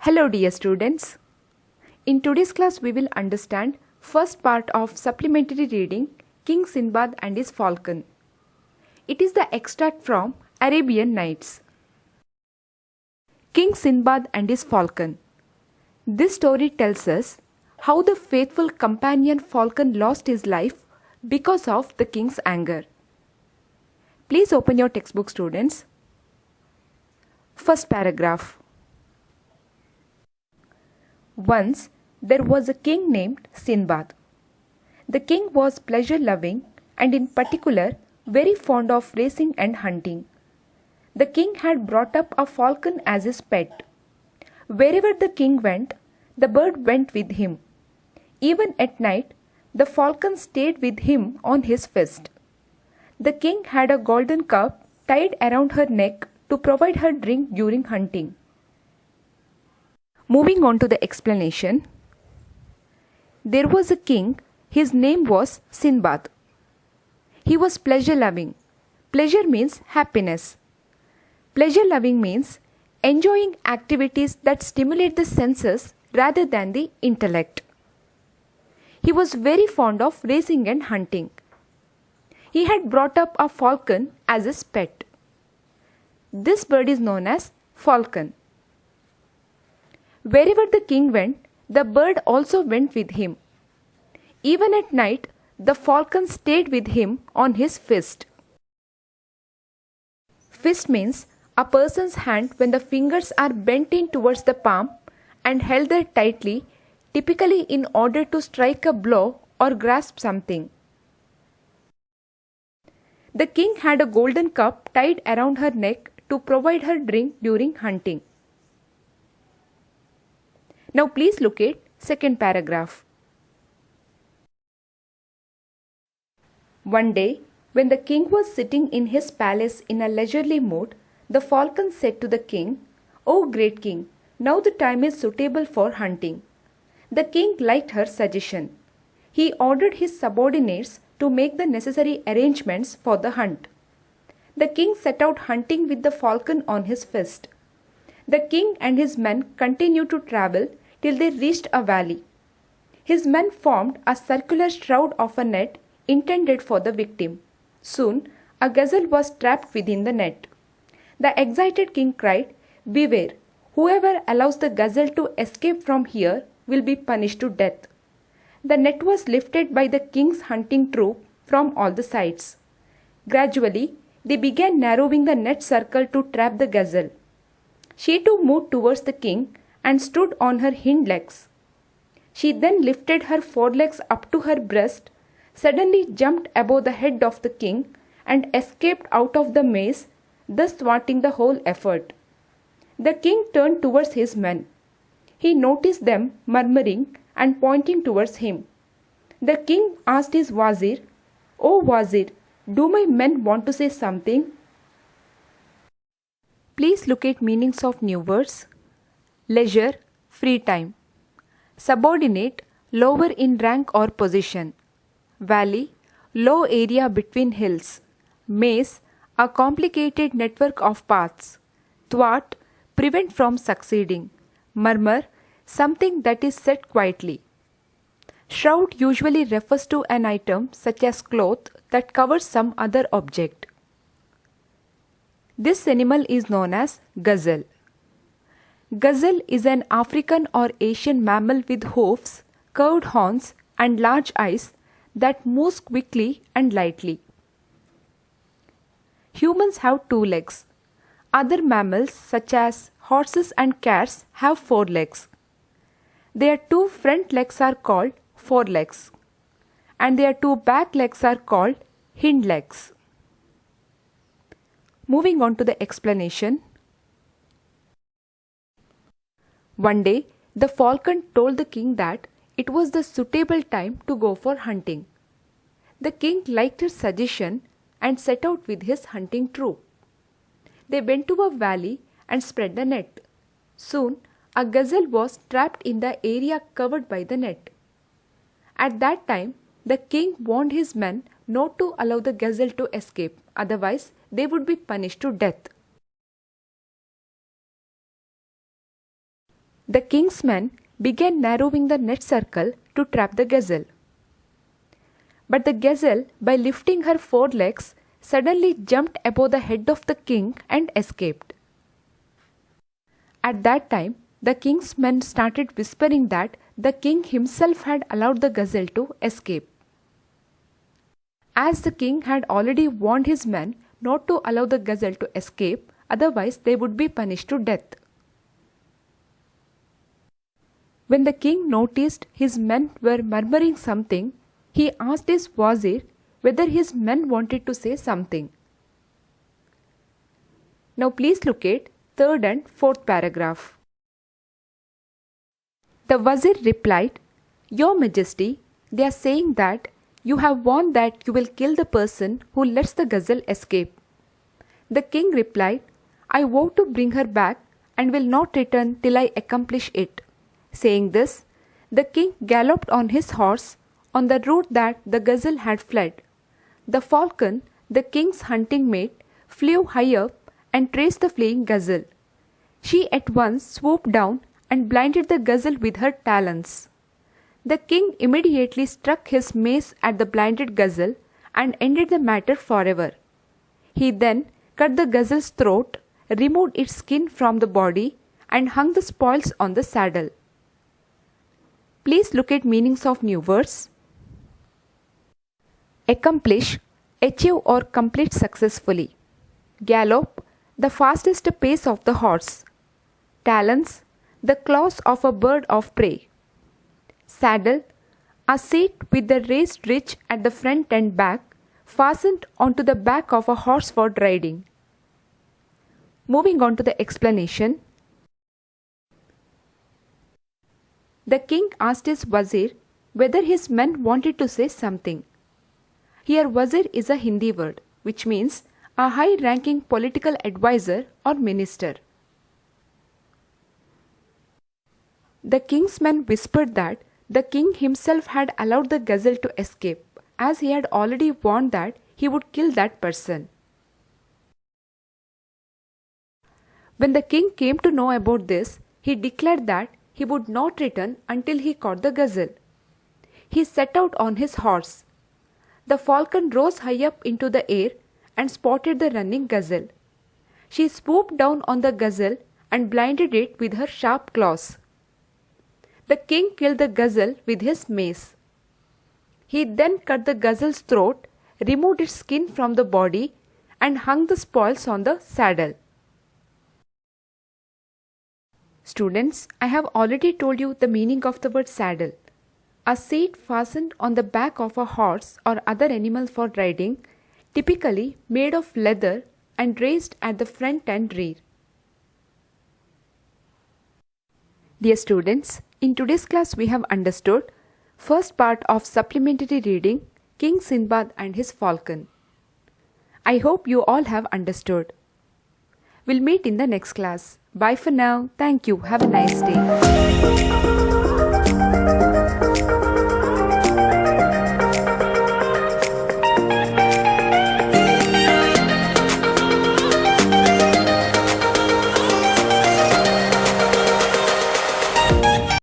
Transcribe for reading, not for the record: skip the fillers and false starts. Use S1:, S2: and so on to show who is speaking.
S1: Hello dear students. In today's class we will understand first part of supplementary reading King Sindbad and his falcon. It is the extract from Arabian Nights. King Sindbad and his falcon. This story tells us how the faithful companion falcon lost his life because of the king's anger. Please open your textbook, students. First paragraph. Once there was a king named Sindbad. The king was pleasure-loving and in particular very fond of racing and hunting. The king had brought up a falcon as his pet. Wherever the king went, the bird went with him. Even at night, the falcon stayed with him on his fist. The king had a golden cup tied around her neck to provide her drink during hunting. Moving on to the explanation. There was a king, his name was Sindbad. He was pleasure-loving. Pleasure means happiness. Pleasure-loving means enjoying activities that stimulate the senses rather than the intellect. He was very fond of racing and hunting. He had brought up a falcon as his pet. This bird is known as falcon. Wherever the king went, the bird also went with him. Even at night, the falcon stayed with him on his fist. Fist means a person's hand when the fingers are bent in towards the palm and held there tightly, typically in order to strike a blow or grasp something. The king had a golden cup tied around her neck to provide her drink during hunting. Now please look at second paragraph. One day, when the king was sitting in his palace in a leisurely mood, the falcon said to the king, "O great king, now the time is suitable for hunting." The king liked her suggestion. He ordered his subordinates to make the necessary arrangements for the hunt. The king set out hunting with the falcon on his fist. The king and his men continued to travel till they reached a valley. His men formed a circular shroud of a net intended for the victim. Soon, a gazelle was trapped within the net. The excited king cried, "Beware! Whoever allows the gazelle to escape from here will be punished to death." The net was lifted by the king's hunting troop from all the sides. Gradually, they began narrowing the net circle to trap the gazelle. She too moved towards the king and stood on her hind legs. She then lifted her forelegs up to her breast, suddenly jumped above the head of the king and escaped out of the maze, thus thwarting the whole effort. The king turned towards his men. He noticed them murmuring and pointing towards him. The king asked his wazir, "O wazir, do my men want to say something?" Please look at meanings of new words. Leisure, free time. Subordinate, lower in rank or position. Valley, low area between hills. Maze, a complicated network of paths. Thwart, prevent from succeeding. Murmur, something that is said quietly. Shroud usually refers to an item such as cloth that covers some other object. This animal is known as gazelle. Gazelle is an African or Asian mammal with hoofs, curved horns and large eyes that moves quickly and lightly. Humans have 2 legs. Other mammals such as horses and cats have 4 legs. Their 2 front legs are called forelegs and their 2 back legs are called hind legs. Moving on to the explanation. One day, the falcon told the king that it was the suitable time to go for hunting. The king liked her suggestion and set out with his hunting troop. They went to a valley and spread the net. Soon, a gazelle was trapped in the area covered by the net. At that time, the king warned his men not to allow the gazelle to escape, otherwise they would be punished to death. The king's men began narrowing the net circle to trap the gazelle. But the gazelle, by lifting her forelegs, suddenly jumped above the head of the king and escaped. At that time, the king's men started whispering that the king himself had allowed the gazelle to escape. As the king had already warned his men not to allow the gazelle to escape, otherwise they would be punished to death. When the king noticed his men were murmuring something, he asked his wazir whether his men wanted to say something. Now please look at third and fourth paragraph. The wazir replied, "Your Majesty, they are saying that you have warned that you will kill the person who lets the gazelle escape." The king replied, "I vow to bring her back and will not return till I accomplish it." Saying this, the king galloped on his horse on the route that the gazelle had fled. The falcon, the king's hunting mate, flew high up and traced the fleeing gazelle. She at once swooped down and blinded the gazelle with her talons. The king immediately struck his mace at the blinded gazelle and ended the matter forever. He then cut the gazelle's throat, removed its skin from the body, and hung the spoils on the saddle. Please look at meanings of new words. Accomplish, achieve or complete successfully. Gallop, the fastest pace of the horse. Talons, the claws of a bird of prey. Saddle, a seat with the raised ridge at the front and back, fastened onto the back of a horse for riding. Moving on to the explanation. The king asked his wazir whether his men wanted to say something. Here wazir is a Hindi word which means a high-ranking political advisor or minister. The king's men whispered that the king himself had allowed the gazelle to escape, as he had already warned that he would kill that person. When the king came to know about this, he declared that he would not return until he caught the gazelle. He set out on his horse. The falcon rose high up into the air and spotted the running gazelle. She swooped down on the gazelle and blinded it with her sharp claws. The king killed the gazelle with his mace. He then cut the gazelle's throat, removed its skin from the body, and hung the spoils on the saddle. Students, I have already told you the meaning of the word saddle. A seat fastened on the back of a horse or other animal for riding, typically made of leather and raised at the front and rear. Dear students, in today's class we have understood first part of supplementary reading, King Sindbad and his falcon. I hope you all have understood. We'll meet in the next class. Bye for now. Thank you. Have a nice day.